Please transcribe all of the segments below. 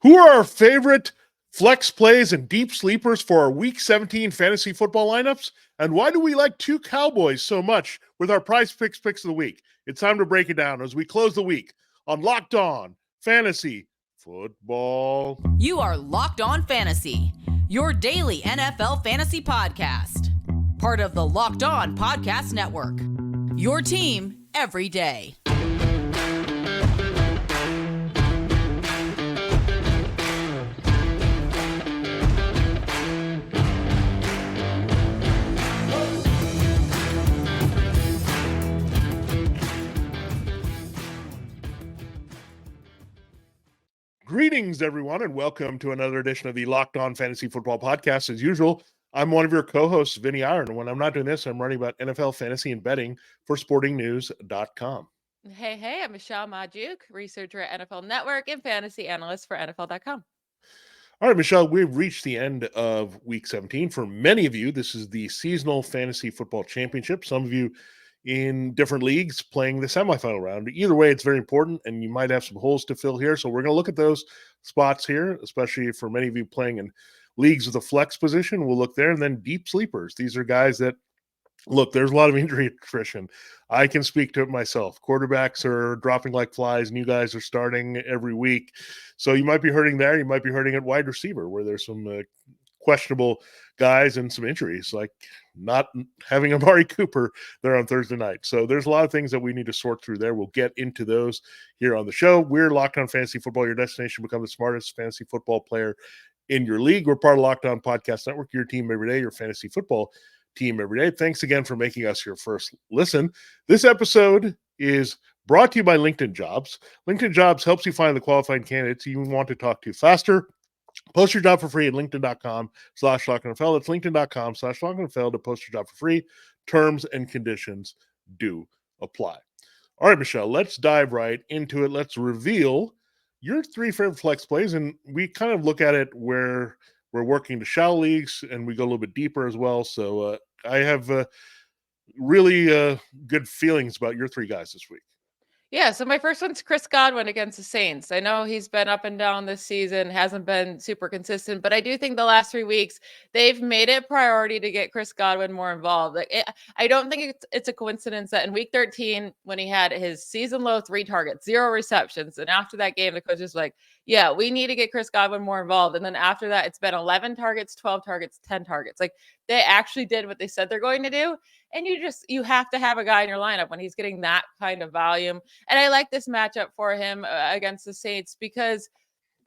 Who are our favorite flex plays and deep sleepers for our Week 17 fantasy football lineups? And why do we like two Cowboys so much with our PrizePicks picks of the week? It's time to break it down as we close the week on Locked On Fantasy Football. You are Locked On Fantasy, your daily NFL fantasy podcast. Part of the Locked On Podcast Network. Your team every day. Greetings, everyone, and welcome to another edition of the Locked On Fantasy Football Podcast. As usual, I'm one of your co-hosts, Vinnie Iyer, and when I'm not doing this, I'm writing about NFL fantasy and betting for sportingnews.com. Hey, I'm Michelle Magdziuk, researcher at NFL Network and fantasy analyst for NFL.com. All right, Michelle, we've reached the end of Week 17. For many of you, this is the seasonal fantasy football championship. Some of you in different leagues playing the semifinal round. Either way, it's very important, and you might have some holes to fill here. So we're going to look at those spots here, especially for many of you playing in leagues with a flex position. We'll look there, and then deep sleepers. These are guys that, look, there's a lot of injury attrition. I can speak to it myself. Quarterbacks are dropping like flies. New guys are starting every week. So you might be hurting there. You might be hurting at wide receiver, where there's some questionable guys and some injuries, like not having Amari Cooper there on Thursday night. So there's a lot of things that we need to sort through there. We'll get into those here on the show. We're Locked On Fantasy Football, your destination to become the smartest fantasy football player in your league. We're part of Locked On Podcast Network, your team every day, your fantasy football team every day. Thanks again for making us your first listen. This episode is brought to you by LinkedIn Jobs. LinkedIn Jobs helps you find the qualified candidates you want to talk to faster. Post your job for free at linkedin.com/LockedOnNFL. That's linkedin.com/LockedOnNFL to post your job for free. Terms and conditions do apply. All right, Michelle, let's dive right into it. Let's reveal your three favorite flex plays, and we kind of look at it where we're working to shallow leagues, and we go a little bit deeper as well. So I have really good feelings about your three guys this week. Yeah, so my first one's Chris Godwin against the Saints. I know he's been up and down this season, hasn't been super consistent, but I do think the last 3 weeks they've made it a priority to get Chris Godwin more involved. I don't think it's a coincidence that in week 13, when he had his season low 3 targets, 0 receptions, and after that game, the coach is like, yeah, we need to get Chris Godwin more involved. And then after that, it's been 11 targets, 12 targets, 10 targets. Like they actually did what they said they're going to do. And you have to have a guy in your lineup when he's getting that kind of volume. And I like this matchup for him against the Saints because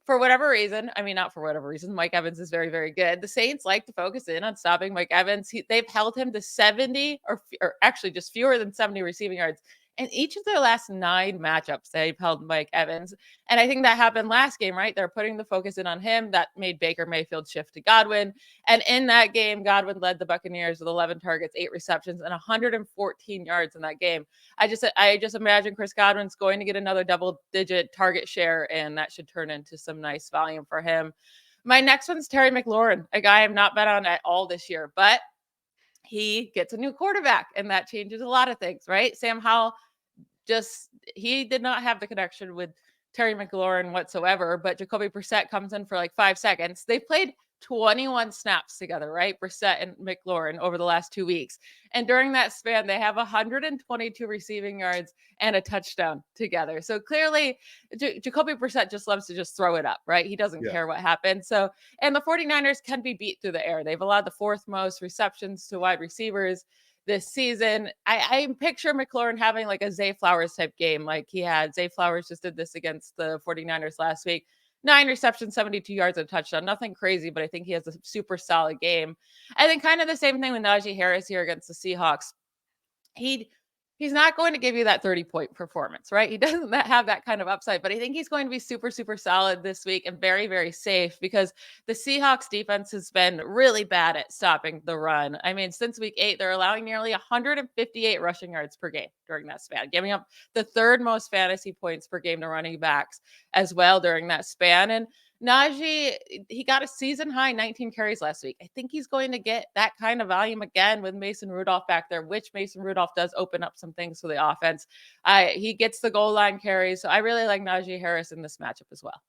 for whatever reason, I mean, not for whatever reason, Mike Evans is very, very good. The Saints like to focus in on stopping Mike Evans. They've held him to 70 or actually just fewer than 70 receiving yards. And each of their last 9 matchups, they've held Mike Evans. And I think that happened last game, right? They're putting the focus in on him. That made Baker Mayfield shift to Godwin. And in that game, Godwin led the Buccaneers with 11 targets, 8 receptions, and 114 yards in that game. I just imagine Chris Godwin's going to get another double-digit target share, and that should turn into some nice volume for him. My next one's Terry McLaurin, a guy I've not bet on at all this year, but he gets a new quarterback, and that changes a lot of things, right? Sam Howell he did not have the connection with Terry McLaurin whatsoever, but Jacoby Brissett comes in for like 5 seconds. They played 21 snaps together, right? Brissett and McLaurin over the last 2 weeks. And during that span, they have 122 receiving yards and a touchdown together. So clearly, Jacoby Brissett just loves to just throw it up, right? He doesn't care what happens. So, and the 49ers can be beat through the air. They've allowed the 4th most receptions to wide receivers this season. I picture McLaurin having like a Zay Flowers type game like he had. Zay Flowers just did this against the 49ers last week. 9 receptions, 72 yards, and a touchdown. Nothing crazy, but I think he has a super solid game. I think kind of the same thing with Najee Harris here against the Seahawks. He's not going to give you that 30-point performance, right? He doesn't have that kind of upside, but I think he's going to be super, super solid this week and very, very safe because the Seahawks defense has been really bad at stopping the run. I mean, since week 8, they're allowing nearly 158 rushing yards per game during that span, giving up the 3rd most fantasy points per game to running backs as well during that span. And Najee, he got a season high 19 carries last week. I think he's going to get that kind of volume again with Mason Rudolph back there, which Mason Rudolph does open up some things for the offense. He gets the goal line carries. So I really like Najee Harris in this matchup as well.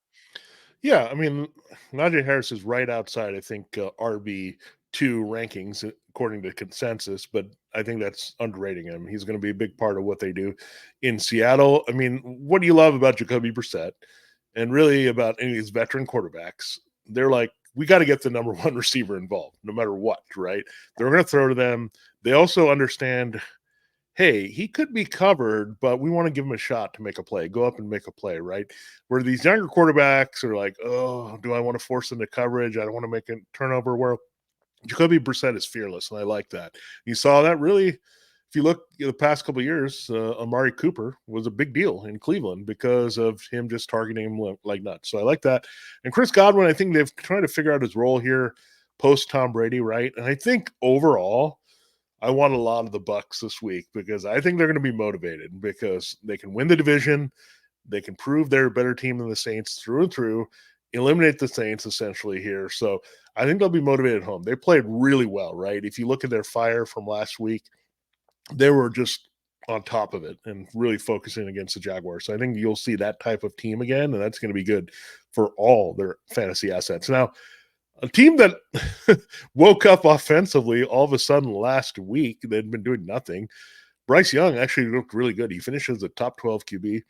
Yeah, I mean, Najee Harris is right outside, I think, RB2 rankings according to consensus, but I think that's underrating him. He's going to be a big part of what they do in Seattle. I mean, what do you love about Jacoby Brissett and really about any of these veteran quarterbacks? They're like, we got to get the number one receiver involved no matter what, right? They're going to throw to them. They also understand, hey, he could be covered, but we want to give him a shot to make a play, go up and make a play, right? Where these younger quarterbacks are like, oh, do I want to force into coverage? I don't want to make a turnover. Where Jacoby Brissett is fearless, and I like that. You saw that really. If you look the past couple of years, Amari Cooper was a big deal in Cleveland because of him just targeting him like nuts. So I like that. And Chris Godwin, I think they've tried to figure out his role here post Tom Brady, right? And I think overall, I want a lot of the Bucs this week because I think they're going to be motivated because they can win the division. They can prove they're a better team than the Saints through and through, eliminate the Saints essentially here. So I think they'll be motivated at home. They played really well, right? If you look at their fire from last week, they were just on top of it and really focusing against the Jaguars. So I think you'll see that type of team again, and that's going to be good for all their fantasy assets. Now, a team that woke up offensively all of a sudden last week, they'd been doing nothing. Bryce Young actually looked really good. He finished as a top 12 QB.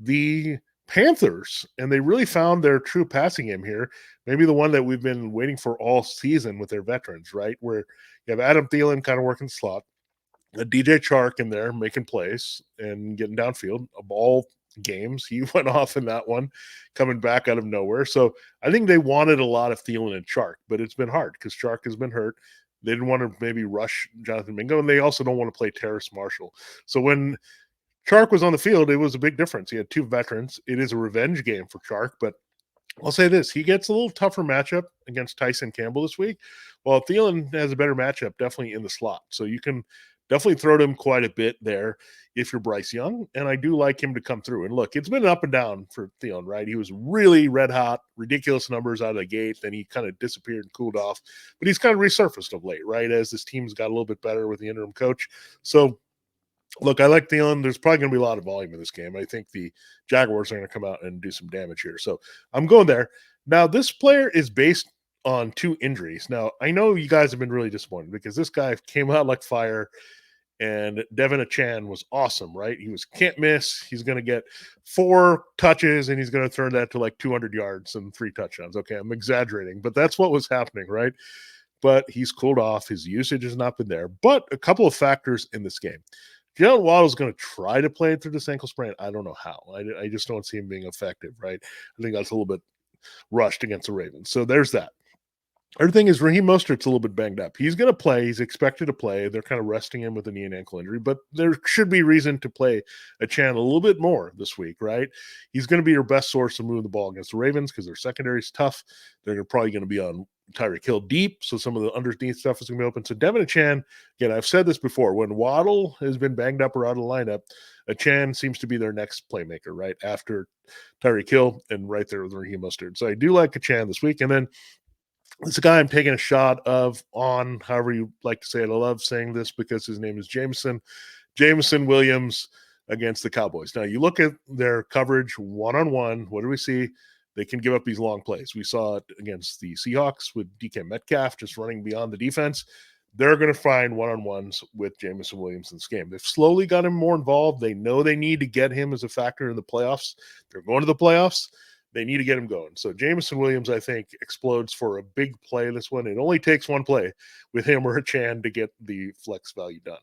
The Panthers, and they really found their true passing game here. Maybe the one that we've been waiting for all season with their veterans, right? Where you have Adam Thielen kind of working the slot, a DJ Chark in there making plays and getting downfield. Of all games, he went off in that one, coming back out of nowhere. So I think they wanted a lot of Thielen and Chark, but it's been hard because Chark has been hurt. They didn't want to maybe rush Jonathan Mingo, and they also don't want to play Terrace Marshall. So when Chark was on the field, it was a big difference. He had two veterans. It is a revenge game for Chark, but I'll say this. He gets a little tougher matchup against Tyson Campbell this week, while Thielen has a better matchup definitely in the slot. So you can definitely throw to him quite a bit there if you're Bryce Young, and I do like him to come through. And look, it's been up and down for Thielen, right? He was really red hot, ridiculous numbers out of the gate, then he kind of disappeared and cooled off, but he's kind of resurfaced of late, right, as this team's got a little bit better with the interim coach. So look, I like Thielen. There's probably going to be a lot of volume in this game. I think the Jaguars are going to come out and do some damage here. So I'm going there. Now, this player is based on two injuries. Now, I know you guys have been really disappointed because this guy came out like fire, and Devin Achan was awesome, right? He was can't miss. He's going to get 4 touches, and he's going to turn that to like 200 yards and 3 touchdowns. Okay, I'm exaggerating, but that's what was happening, right? But he's cooled off. His usage has not been there. But a couple of factors in this game. Jalen Waddle is going to try to play through this ankle sprain. I don't know how. I just don't see him being effective, right? I think that's a little bit rushed against the Ravens. So there's that. Other thing is Raheem Mostert's a little bit banged up. He's going to play. He's expected to play. They're kind of resting him with a knee and ankle injury, but there should be reason to play Achan a little bit more this week, right? He's going to be your best source to move the ball against the Ravens because their secondary is tough. They're probably going to be on Tyreek Hill deep, so some of the underneath stuff is going to be open. So Devin Achan, again, I've said this before, when Waddle has been banged up or out of the lineup, Achan seems to be their next playmaker, right, after Tyreek Hill and right there with Raheem Mostert. So I do like Achan this week. And then it's a guy I'm taking a shot of on, however you like to say it. I love saying this because his name is Jameson Williams against the Cowboys. Now, you look at their coverage one-on-one, what do we see? They can give up these long plays. We saw it against the Seahawks with DK Metcalf just running beyond the defense. They're going to find one-on-ones with Jameson Williams in this game. They've slowly got him more involved. They know they need to get him as a factor in the playoffs. They're going to the playoffs. They need to get him going. So Jameson Williams, I think, explodes for a big play this one. It only takes one play with him or Achan to get the flex value done.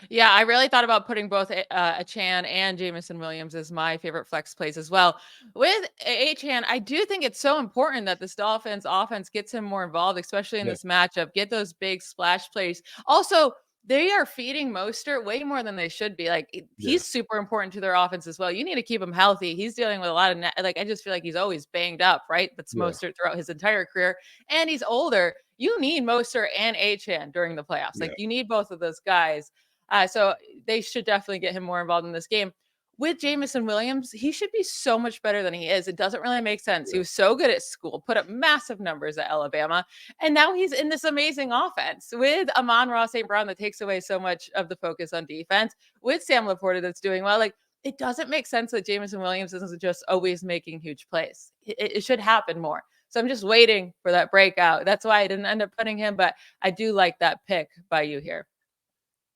Yeah, I really thought about putting both Achan and Jameson Williams as my favorite flex plays as well. With Achan, I do think it's so important that this Dolphins offense gets him more involved, especially in this matchup. Get those big splash plays. Also, they are feeding Mostert way more than they should be. Like, he's super important to their offense as well. You need to keep him healthy. He's dealing with a lot of I just feel like he's always banged up, right? That's Mostert throughout his entire career, and he's older. You need Mostert and Achan during the playoffs. Like, you need both of those guys. So they should definitely get him more involved in this game. With Jameson Williams, he should be so much better than he is. It doesn't really make sense. He was so good at school, put up massive numbers at Alabama, and now he's in this amazing offense with Amon-Ra St. Brown that takes away so much of the focus on defense, with Sam Laporta that's doing well. Like, it doesn't make sense that Jameson Williams isn't just always making huge plays. It should happen more. So I'm just waiting for that breakout. That's why I didn't end up putting him, but I do like that pick by you here.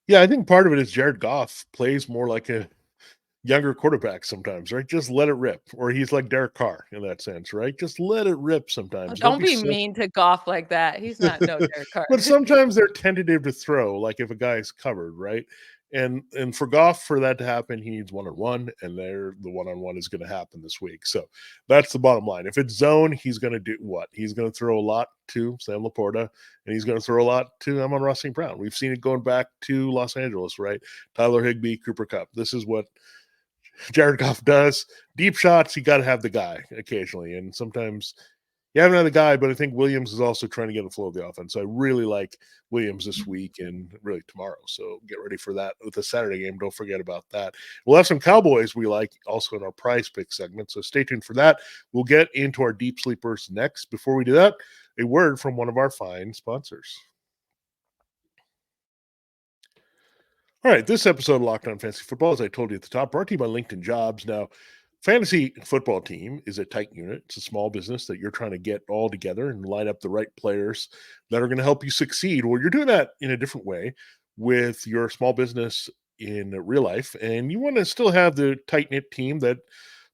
Yeah, I think part of it is Jared Goff plays more like a younger quarterback sometimes, right? Just let it rip. Or he's like Derek Carr in that sense, right? Just let it rip Oh, sometimes. Don't don't be be so mean to Goff like that. He's not no Derek Carr. but sometimes they're tentative to throw, like if a guy's covered, right? And for Goff, for that to happen, he needs one-on-one, and the one-on-one is going to happen this week. So that's the bottom line. If it's zone, he's going to do what? He's going to throw a lot to Sam Laporta, and he's going to throw a lot to Amon-Ra St. Brown. We've seen it going back to Los Angeles, right? Tyler Higbee, Cooper Kupp. This is what Jared Goff does. Deep shots, you got to have the guy occasionally, and sometimes you haven't had the guy, but I think Williams is also trying to get the flow of the offense. So I really like Williams this week and really tomorrow. So get ready for that with the Saturday game. Don't forget about that. We'll have some Cowboys we like also in our prize pick segment. So stay tuned for that. We'll get into our deep sleepers next. Before we do that, a word from one of our fine sponsors. All right, this episode of Locked On Fantasy Football, as I told you at the top, brought to you by LinkedIn Jobs. Now, fantasy football team is a tight unit. It's a small business that you're trying to get all together and line up the right players that are going to help you succeed. Well, you're doing that in a different way with your small business in real life, and you want to still have the tight-knit team that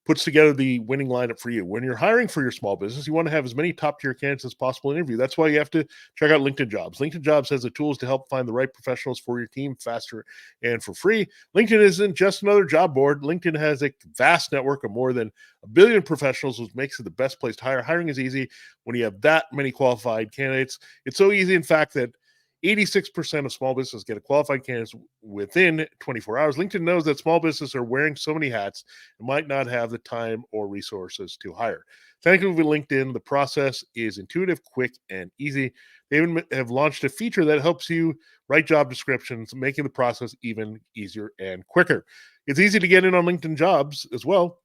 puts together the winning lineup for you. When you're hiring for your small business, you want to have as many top-tier candidates as possible in interview. That's why you have to check out LinkedIn Jobs. LinkedIn Jobs has the tools to help find the right professionals for your team faster and for free. LinkedIn isn't just another job board. LinkedIn has a vast network of more than 1 billion professionals, which makes it the best place to hire. Hiring is easy when you have that many qualified candidates. It's so easy, in fact, that 86% of small businesses get a qualified candidate within 24 hours. LinkedIn knows that small businesses are wearing so many hats and might not have the time or resources to hire. Thankfully, with LinkedIn, the process is intuitive, quick, and easy. They even have launched a feature that helps you write job descriptions, making the process even easier and quicker. It's easy to get in on LinkedIn Jobs as well.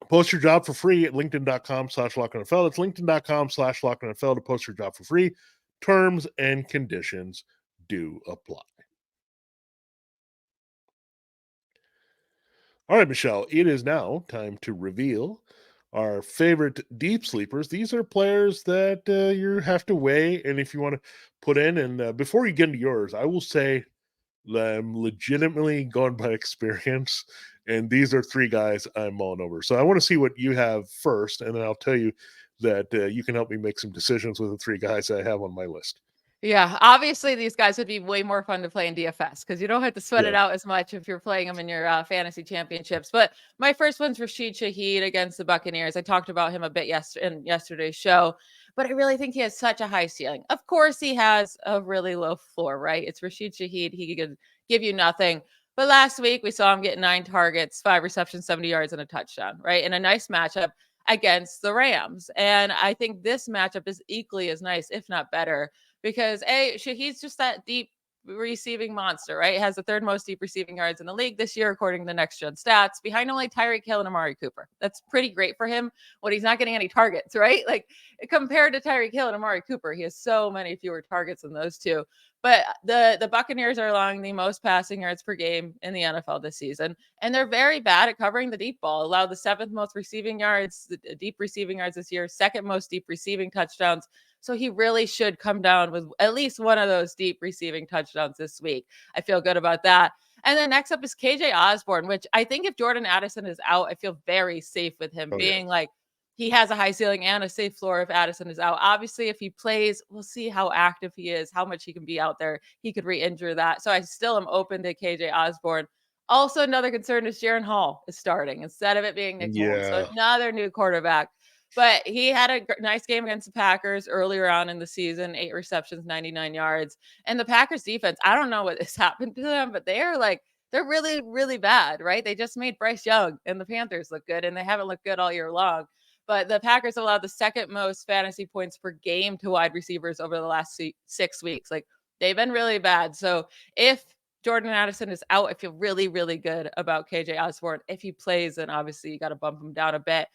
Post your job for free at linkedin.com/LockedOnNFL. It's linkedin.com/LockedOnNFL to post your job for free. Terms and conditions do apply. All right, Michelle, it is now time to reveal our favorite deep sleepers. These are players that you have to weigh, and if you want to put in, and before you get into yours, I will say that I'm legitimately going by experience, and these are 3 guys I'm mulling over. So I want to see what you have first, and then I'll tell you that you can help me make some decisions with the 3 guys I have on my list. Yeah, obviously these guys would be way more fun to play in DFS because you don't have to sweat it Yeah. out as much if you're playing them in your fantasy championships. But my first one's Rashid Shaheed against the Buccaneers. I talked about him a bit in yesterday's show, but I really think he has such a high ceiling. Of course, he has a really low floor, right? It's Rashid Shaheed. He could give you nothing. But last week we saw him get 9 targets, 5 receptions, 70 yards, and a touchdown, right? In a nice matchup against the Rams. And I think this matchup is equally as nice, if not better, because he's just that deep receiving monster, right? Has the 3rd most deep receiving yards in the league this year, according to Next Gen Stats, behind only Tyreek Hill and Amari Cooper. That's pretty great for him when he's not getting any targets, right? Like compared to Tyreek Hill and Amari Cooper, he has so many fewer targets than those two. But the Buccaneers are allowing the most passing yards per game in the NFL this season, and they're very bad at covering the deep ball. Allowed the 7th most receiving yards, the deep receiving yards this year, 2nd most deep receiving touchdowns. So he really should come down with at least one of those deep receiving touchdowns this week. I feel good about that. And then next up is KJ Osborn, which I think if Jordan Addison is out, I feel very safe with him being like he has a high ceiling and a safe floor if Addison is out. Obviously, if he plays, we'll see how active he is, how much he can be out there. He could re-injure that. So I still am open to KJ Osborn. Also, another concern is Jaron Hall is starting instead of it being Nick Foles. So another new quarterback. But he had a nice game against the Packers earlier on in the season, 8 receptions, 99 yards. And the Packers defense, I don't know what has happened to them, but they're really, really bad, right? They just made Bryce Young and the Panthers look good, and they haven't looked good all year long. But the Packers allowed the 2nd most fantasy points per game to wide receivers over the last 6 weeks. Like they've been really bad. So if Jordan Addison is out, I feel really, really good about KJ Osborn. If he plays, then obviously you got to bump him down a bit.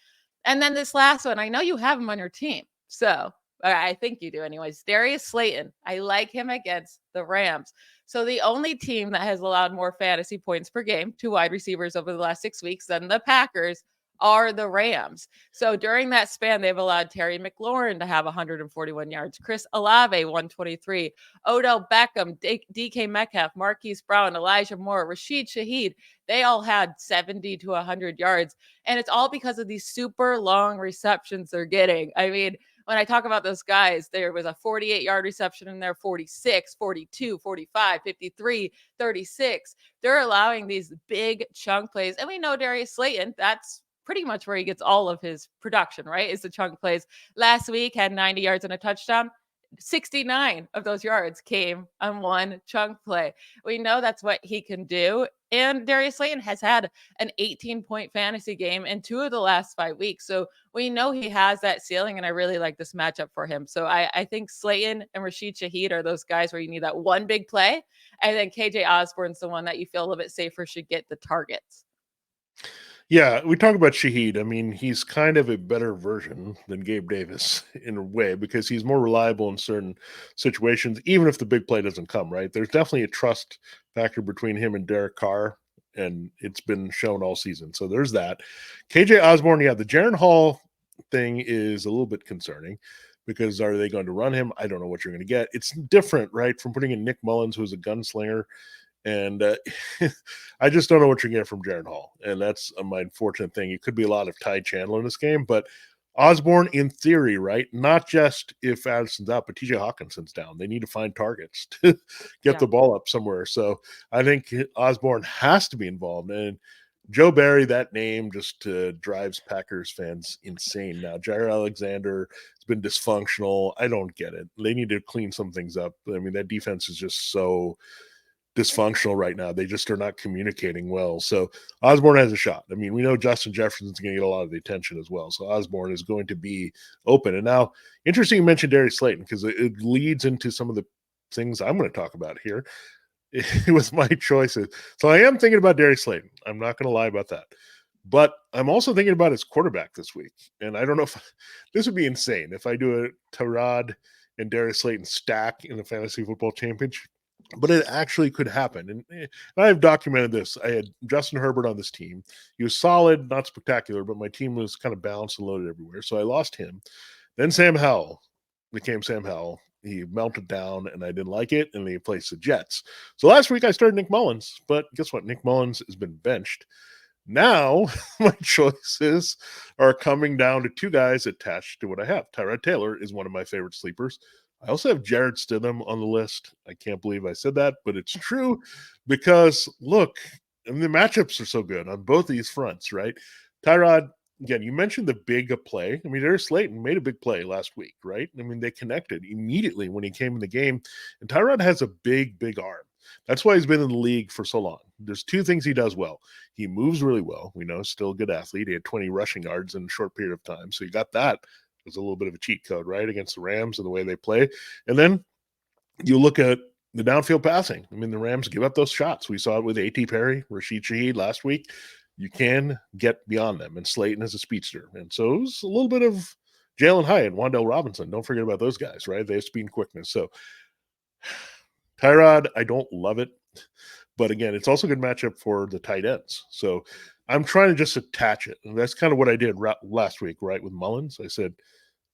And then this last one, I know you have him on your team. So I think you do anyways. Darius Slayton. I like him against the Rams. So the only team that has allowed more fantasy points per game to wide receivers over the last 6 weeks than the Packers are the Rams. So during that span, they've allowed Terry McLaurin to have 141 yards, Chris Olave 123, Odell Beckham, DK Metcalf, Marquise Brown, Elijah Moore, Rashid Shaheed. They all had 70 to 100 yards. And it's all because of these super long receptions they're getting. I mean, when I talk about those guys, there was a 48-yard reception in there, 46, 42, 45, 53, 36. They're allowing these big chunk plays. And we know Darius Slayton, that's pretty much where he gets all of his production, right? Is the chunk plays. Last week had 90 yards and a touchdown. 69 of those yards came on one chunk play. We know that's what he can do. And Darius Slayton has had an 18-point fantasy game in 2 of the last 5 weeks. So we know he has that ceiling, and I really like this matchup for him. So I think Slayton and Rashid Shaheed are those guys where you need that one big play. And then KJ Osborne's the one that you feel a little bit safer should get the targets. Yeah, we talk about Shaheed. I mean, he's kind of a better version than Gabe Davis in a way because he's more reliable in certain situations, even if the big play doesn't come, right? There's definitely a trust factor between him and Derek Carr, and it's been shown all season. So there's that. KJ Osborne, yeah, the Jaren Hall thing is a little bit concerning because are they going to run him? I don't know what you're going to get. It's different, right, from putting in Nick Mullins, who's a gunslinger. And I just don't know what you're getting from Jaren Hall. And that's my unfortunate thing. It could be a lot of Ty Chandler in this game, but Osborne, in theory, right? Not just if Addison's out, but TJ Hawkinson's down. They need to find targets to get the ball up somewhere. So I think Osborne has to be involved. And Joe Barry, that name just drives Packers fans insane now. Jair Alexander has been dysfunctional. I don't get it. They need to clean some things up. I mean, that defense is just so dysfunctional right now. They just are not communicating well. So Osborne has a shot. I mean, we know Justin Jefferson's going to get a lot of the attention as well. So Osborne is going to be open. And now, interesting you mentioned Darius Slayton because it leads into some of the things I'm going to talk about here with my choices. So I am thinking about Darius Slayton. I'm not going to lie about that. But I'm also thinking about his quarterback this week. And I don't know if this would be insane if I do a Tyrod and Darius Slayton stack in the fantasy football championship. But it actually could happen. And I've documented this. I had Justin Herbert on this team. He was solid, not spectacular, but my team was kind of balanced and loaded everywhere. So I lost him. Then Sam Howell became Sam Howell. He melted down, and I didn't like it, and they placed the Jets. So last week I started Nick Mullins, but guess what? Nick Mullins has been benched. Now my choices are coming down to 2 guys attached to what I have. Tyrod Taylor is one of my favorite sleepers. I also have Jared Stidham on the list. I can't believe I said that, but it's true because, look, I mean, the matchups are so good on both these fronts, right? Tyrod, again, you mentioned the big play. I mean, Darius Slayton made a big play last week, right? I mean, they connected immediately when he came in the game. And Tyrod has a big, big arm. That's why he's been in the league for so long. There's 2 things he does well. He moves really well. We know still a good athlete. He had 20 rushing yards in a short period of time. So you got that. Was a little bit of a cheat code, right, against the Rams and the way they play. And then you look at the downfield passing. I mean, the Rams give up those shots. We saw it with A.T. Perry, Rashid Shaheed last week. You can get beyond them, and Slayton is a speedster. And so it was a little bit of Jalen Hyatt, Wan'Dale Robinson. Don't forget about those guys, right? They have speed and quickness. So Tyrod, I don't love it. But again, it's also a good matchup for the tight ends. So I'm trying to just attach it. And that's kind of what I did last week, right, with Mullins. I said,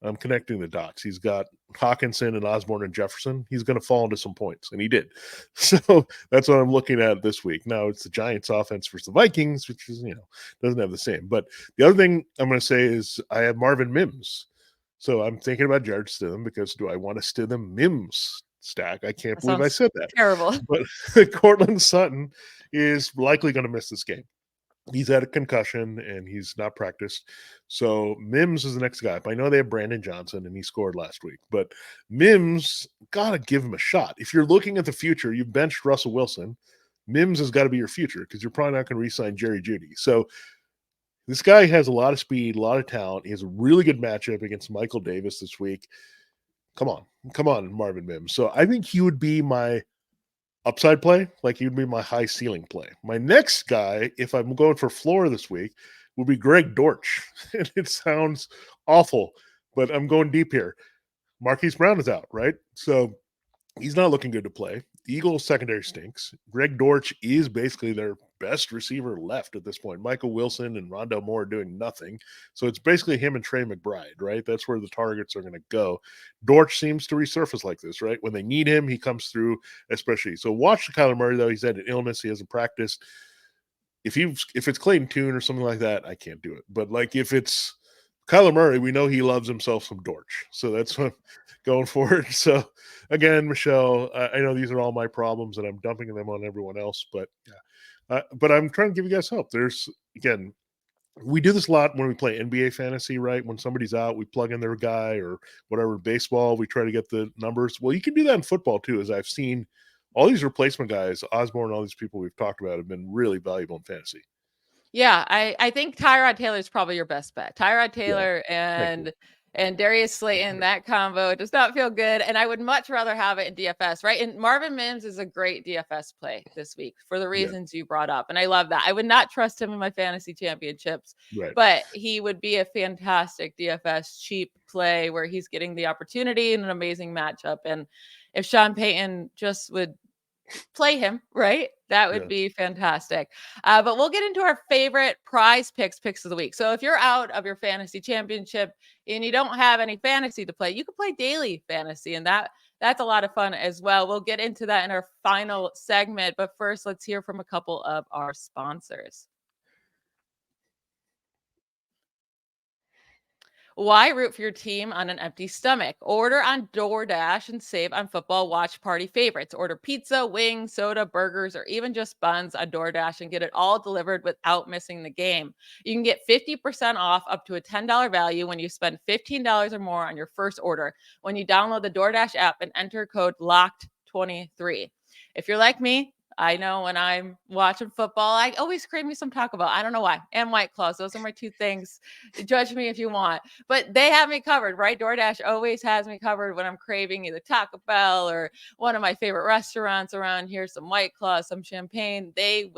I'm connecting the dots. He's got Hawkinson and Osborne and Jefferson. He's going to fall into some points, and he did. So that's what I'm looking at this week. Now it's the Giants offense versus the Vikings, which is, doesn't have the same. But the other thing I'm going to say is I have Marvin Mims. So I'm thinking about Jared Stidham because do I want a Stidham Mims stack? I can't believe I said that. Terrible. But Cortland Sutton is likely going to miss this game. He's had a concussion and he's not practiced. So Mims is the next guy. I know they have Brandon Johnson and he scored last week, but Mims, got to give him a shot. If you're looking at the future, you've benched Russell Wilson. Mims has got to be your future because you're probably not going to re-sign Jerry Jeudy. So this guy has a lot of speed, a lot of talent. He has a really good matchup against Michael Davis this week. Come on, Marvin Mims. So I think he would be my upside play, like he would be my high ceiling play. My next guy, if I'm going for floor this week, would be Greg Dortch. And it sounds awful, but I'm going deep here. Marquise Brown is out, right? So he's not looking good to play. The Eagles secondary stinks. Greg Dortch is basically their best receiver left at this point. Michael Wilson and Rondell Moore are doing nothing. So it's basically him and Trey McBride, right? That's where the targets are going to go. Dortch seems to resurface like this, right? When they need him, he comes through, especially. So watch the Kyler Murray, though. He's had an illness. He hasn't practiced. If it's Clayton Tune or something like that, I can't do it. But like if it's Kyler Murray, we know he loves himself some Dortch. So that's what I'm going forward. So again, Michelle, I know these are all my problems and I'm dumping them on everyone else, but but I'm trying to give you guys hope. There's, again, we do this a lot when we play NBA fantasy, right? When somebody's out, we plug in their guy or whatever. Baseball, we try to get the numbers. Well, you can do that in football too, as I've seen all these replacement guys, Osborn, all these people we've talked about have been really valuable in fantasy. Yeah, I think Tyrod Taylor is probably your best bet. Tyrod Taylor and Darius Slayton, that combo does not feel good. And I would much rather have it in DFS, right? And Marvin Mims is a great DFS play this week for the reasons you brought up. And I love that. I would not trust him in my fantasy championships, but he would be a fantastic DFS cheap play where he's getting the opportunity in an amazing matchup. And if Sean Payton just would play him, right? That would be fantastic. But we'll get into our favorite prize picks of the week. So if you're out of your fantasy championship and you don't have any fantasy to play, you can play daily fantasy, and that's a lot of fun as well. We'll get into that in our final segment. But first, let's hear from a couple of our sponsors. Why root for your team on an empty stomach? Order on DoorDash and save on football watch party favorites. Order pizza, wings, soda, burgers, or even just buns on DoorDash and get it all delivered without missing the game. You can get 50% off up to a $10 value when you spend $15 or more on your first order when you download the DoorDash app and enter code LOCKED23. If you're like me, I know when I'm watching football, I always crave me some Taco Bell. I don't know why. And White Claws. Those are my two things. Judge me if you want. But they have me covered, right? DoorDash always has me covered when I'm craving either Taco Bell or one of my favorite restaurants around here, some White Claws, some champagne. They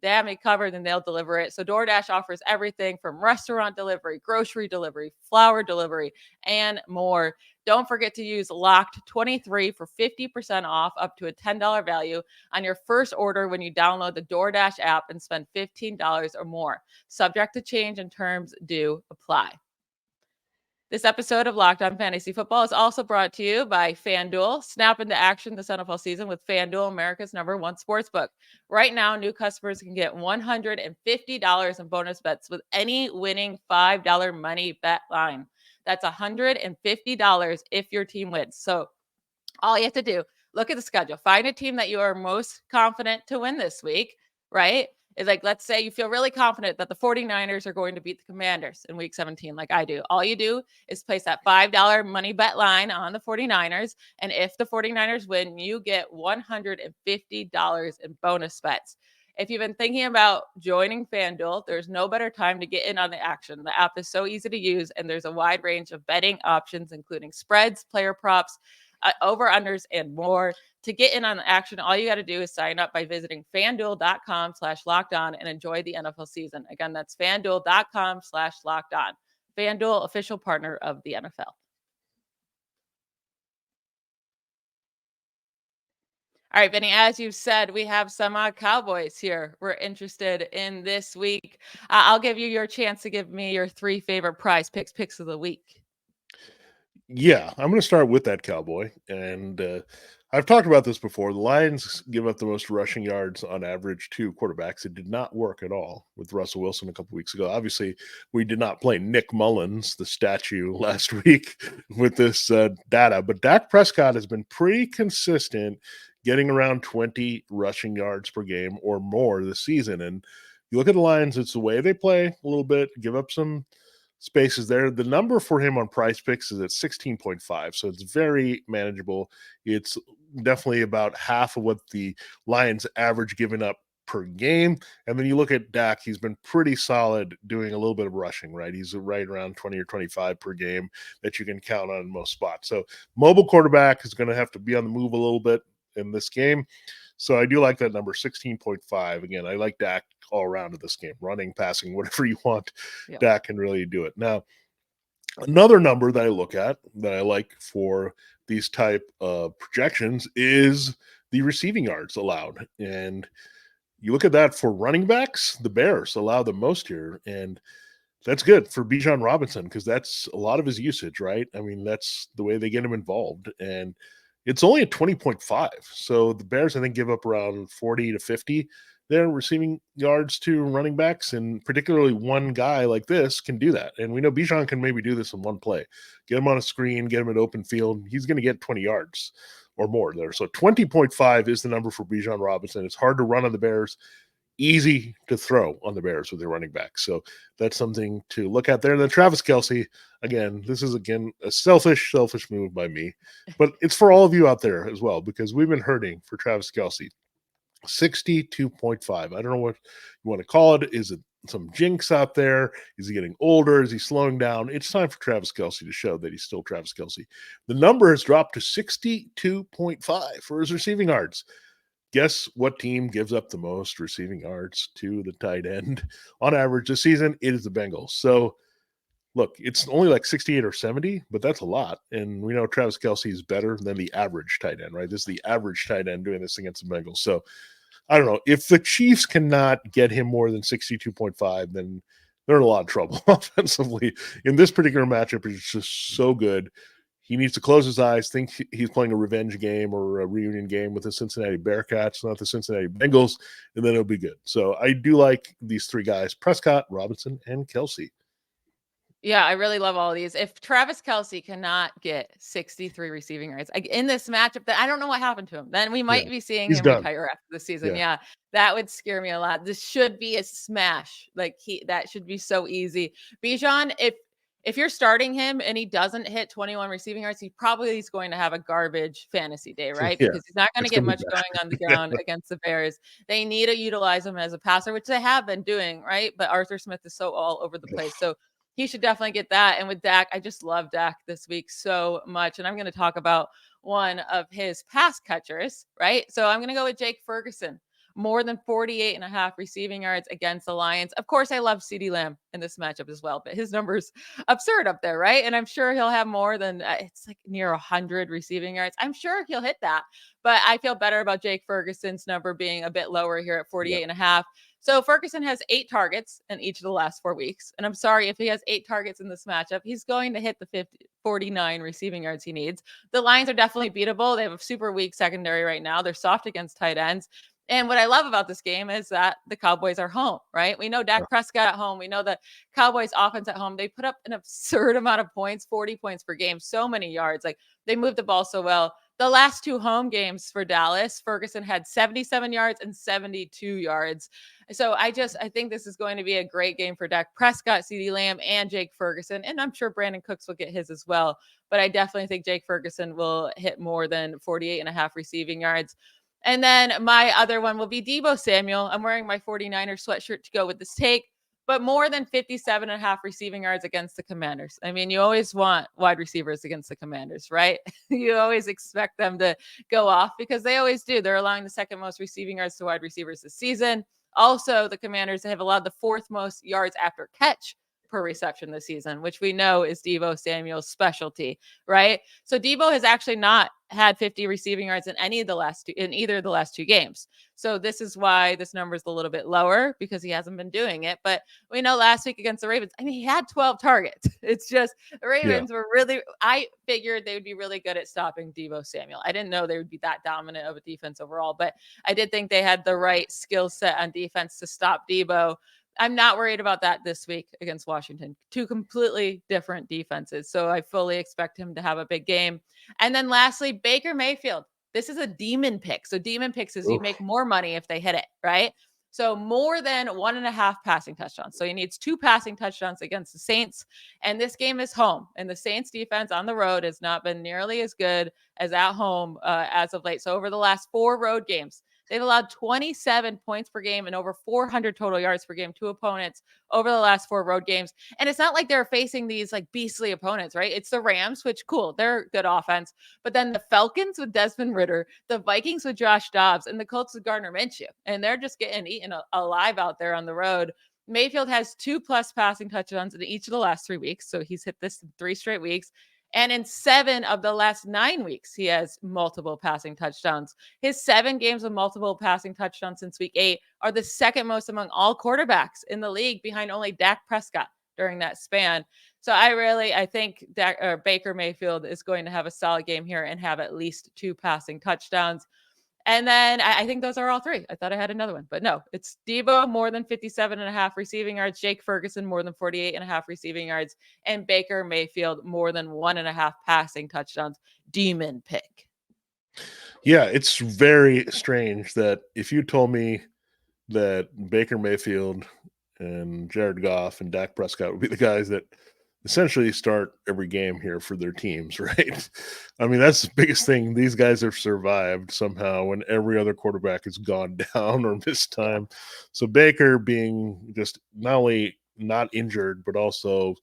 have me covered and they'll deliver it. So DoorDash offers everything from restaurant delivery, grocery delivery, flower delivery, and more. Don't forget to use LOCKED23 for 50% off up to a $10 value on your first order when you download the DoorDash app and spend $15 or more. Subject to change and terms do apply. This episode of Locked On Fantasy Football is also brought to you by FanDuel. Snap into action this NFL season with FanDuel, America's #1 sportsbook. Right now, new customers can get $150 in bonus bets with any winning $5 money bet line. That's $150 if your team wins. So all you have to do, look at the schedule, find a team that you are most confident to win this week, right? It's like, let's say you feel really confident that the 49ers are going to beat the Commanders in week 17, like I do. All you do is place that $5 money bet line on the 49ers. And if the 49ers win, you get $150 in bonus bets. If you've been thinking about joining FanDuel, there's no better time to get in on the action. The app is so easy to use, and there's a wide range of betting options, including spreads, player props, over-unders, and more. To get in on the action, all you got to do is sign up by visiting FanDuel.com/lockedon and enjoy the NFL season. Again, that's FanDuel.com/lockedon. FanDuel, official partner of the NFL. All right, Vinny, as you said, we have some Cowboys here we're interested in this week. I'll give you your chance to give me your 3 favorite prize picks of the week. Yeah, I'm going to start with that Cowboy. And I've talked about this before. The Lions give up the most rushing yards on average to quarterbacks. It did not work at all with Russell Wilson a couple weeks ago. Obviously, we did not play Nick Mullins, the statue, last week with this data. But Dak Prescott has been pretty consistent, getting around 20 rushing yards per game or more this season. And you look at the Lions, it's the way they play a little bit, give up some spaces there. The number for him on PrizePicks is at 16.5, so it's very manageable. It's definitely about half of what the Lions average giving up per game. And then you look at Dak, he's been pretty solid doing a little bit of rushing, right? He's right around 20 or 25 per game that you can count on in most spots. So mobile quarterback is going to have to be on the move a little bit in this game. So I do like that number, 16.5. Again, I like Dak all around in this game, running, passing, whatever you want. Dak can really do it. Now, Another number that I look at that I like for these type of projections is the receiving yards allowed. And you look at that for running backs, the Bears allow the most here. And that's good for Bijan Robinson because that's a lot of his usage, right? I mean, that's the way they get him involved. And it's only at 20.5. So the Bears, I think, give up around 40 to 50 their receiving yards to running backs. And particularly one guy like this can do that. And we know Bijan can maybe do this in one play. Get him on a screen, get him at open field. He's going to get 20 yards or more there. So 20.5 is the number for Bijan Robinson. It's hard to run on the Bears, easy to throw on the Bears with their running back. So that's something to look at there. And then Travis Kelce, again, this is a selfish move by me, but it's for all of you out there as well, because we've been hurting for Travis Kelce. 62.5. I don't know what you want to call it. Is it some jinx out there? Is he getting older? Is he slowing down? It's time for Travis Kelce to show that he's still Travis Kelce. The number has dropped to 62.5 for his receiving yards. Guess what team gives up the most receiving yards to the tight end on average this season? It is the Bengals. So, look, it's only like 68 or 70, but that's a lot. And we know Travis Kelce is better than the average tight end, right? This is the average tight end doing this against the Bengals. So, I don't know. If the Chiefs cannot get him more than 62.5, then they're in a lot of trouble offensively. In this particular matchup, it's just so good. He needs to close his eyes, think he's playing a revenge game or a reunion game with the Cincinnati Bearcats, not the Cincinnati Bengals, and then it'll be good. So I do like these three guys, Prescott, Robinson, and Kelce. Yeah, I really love all of these. If Travis Kelce cannot get 63 receiving yards in this matchup, that I don't know what happened to him, then we might be seeing him done. retire after the season. Yeah, that would scare me a lot. This should be a smash. Like that should be so easy. Bijan, if you're starting him and he doesn't hit 21 receiving yards, he probably is going to have a garbage fantasy day, right? Yeah, because he's not going to get much going on the ground against the Bears. They need to utilize him as a passer, which they have been doing, right? But Arthur Smith is so all over the place. So he should definitely get that. And with Dak, I just love Dak this week so much. And I'm going to talk about one of his pass catchers, right? So I'm going to go with Jake Ferguson. More than 48.5 receiving yards against the Lions. Of course, I love CeeDee Lamb in this matchup as well, but his number's absurd up there, right? And I'm sure he'll have more than, it's like near 100 receiving yards. I'm sure he'll hit that, but I feel better about Jake Ferguson's number being a bit lower here at 48.5. So Ferguson has 8 targets in each of the last 4 weeks. And I'm sorry, if he has 8 targets in this matchup, he's going to hit the 49 receiving yards he needs. The Lions are definitely beatable. They have a super weak secondary right now. They're soft against tight ends. And what I love about this game is that the Cowboys are home, right? We know Dak Prescott at home. We know the Cowboys offense at home. They put up an absurd amount of points, 40 points per game, so many yards. Like they move the ball so well. The last 2 home games for Dallas, Ferguson had 77 yards and 72 yards. So I think this is going to be a great game for Dak Prescott, CeeDee Lamb, and Jake Ferguson. And I'm sure Brandon Cooks will get his as well. But I definitely think Jake Ferguson will hit more than 48.5 receiving yards. And then my other one will be Deebo Samuel. I'm wearing my 49ers sweatshirt to go with this take, but more than 57.5 receiving yards against the Commanders. I mean, you always want wide receivers against the Commanders, right? You always expect them to go off because they always do. They're allowing the second most receiving yards to wide receivers this season. Also, the Commanders have allowed the 4th most yards after catch per reception this season, which we know is Deebo Samuel's specialty, right? So Deebo has actually not had 50 receiving yards in either of the last 2 games. So this is why this number is a little bit lower, because he hasn't been doing it. But we know last week against the Ravens, I mean, he had 12 targets. It's just the Ravens were I figured they would be really good at stopping Deebo Samuel. I didn't know they would be that dominant of a defense overall, but I did think they had the right skill set on defense to stop Deebo. I'm not worried about that this week against Washington. 2 completely different defenses. So I fully expect him to have a big game. And then lastly, Baker Mayfield. This is a demon pick. So demon picks is you make more money if they hit it, right? So more than 1.5 passing touchdowns. So he needs 2 passing touchdowns against the Saints. And this game is home. And the Saints defense on the road has not been nearly as good as at home as of late. So over the last 4 road games, they've allowed 27 points per game and over 400 total yards per game to opponents over the last 4 road games. And it's not like they're facing these like beastly opponents, right? It's the Rams, which cool, they're good offense. But then the Falcons with Desmond Ridder, the Vikings with Josh Dobbs, and the Colts with Gardner Minshew. And they're just getting eaten alive out there on the road. Mayfield has 2+ passing touchdowns in each of the last 3 weeks. So he's hit this in 3 straight weeks. And in 7 of the last 9 weeks, he has multiple passing touchdowns. His 7 games with multiple passing touchdowns since week 8 are the second most among all quarterbacks in the league, behind only Dak Prescott during that span. So I think Baker Mayfield is going to have a solid game here and have at least 2 passing touchdowns. And then I think those are all 3. I thought I had another one, but no, it's Debo more than 57.5 receiving yards, Jake Ferguson more than 48.5 receiving yards, and Baker Mayfield more than 1.5 passing touchdowns. Demon pick. Yeah, it's very strange that if you told me that Baker Mayfield and Jared Goff and Dak Prescott would be the guys that essentially start every game here for their teams, right? I mean, that's the biggest thing. These guys have survived somehow when every other quarterback has gone down or missed time. So Baker being just not only not injured, but also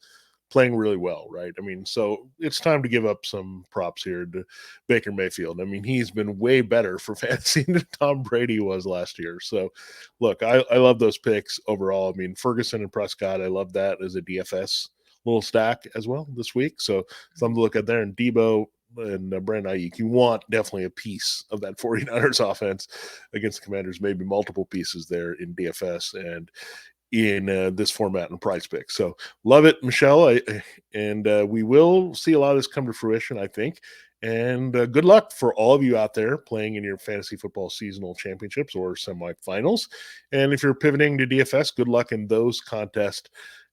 playing really well, right? I mean, so it's time to give up some props here to Baker Mayfield. I mean, he's been way better for fantasy than Tom Brady was last year. So look, I love those picks overall. I mean, Ferguson and Prescott, I love that as a DFS little stack as well this week. So something to look at there. And Debo and Brandon Ayuk, you want definitely a piece of that 49ers offense against the Commanders, maybe multiple pieces there in DFS and in this format and PrizePicks. So love it, Michelle. We will see a lot of this come to fruition, I think. And good luck for all of you out there playing in your fantasy football seasonal championships or semifinals. And if you're pivoting to DFS, good luck in those contests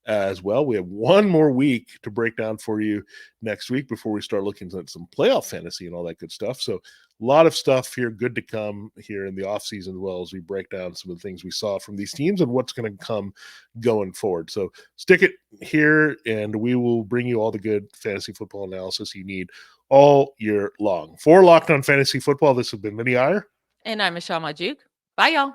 as well. We have one more week to break down for you next week before we start looking at some playoff fantasy and all that good stuff. So a lot of stuff here, good to come here in the offseason, as well as we break down some of the things we saw from these teams and what's going to come going forward. So stick it here, and we will bring you all the good fantasy football analysis you need all year long. For Locked On Fantasy Football, this has been Vinnie Iyer. And I'm Michelle Magdziuk. Bye, y'all.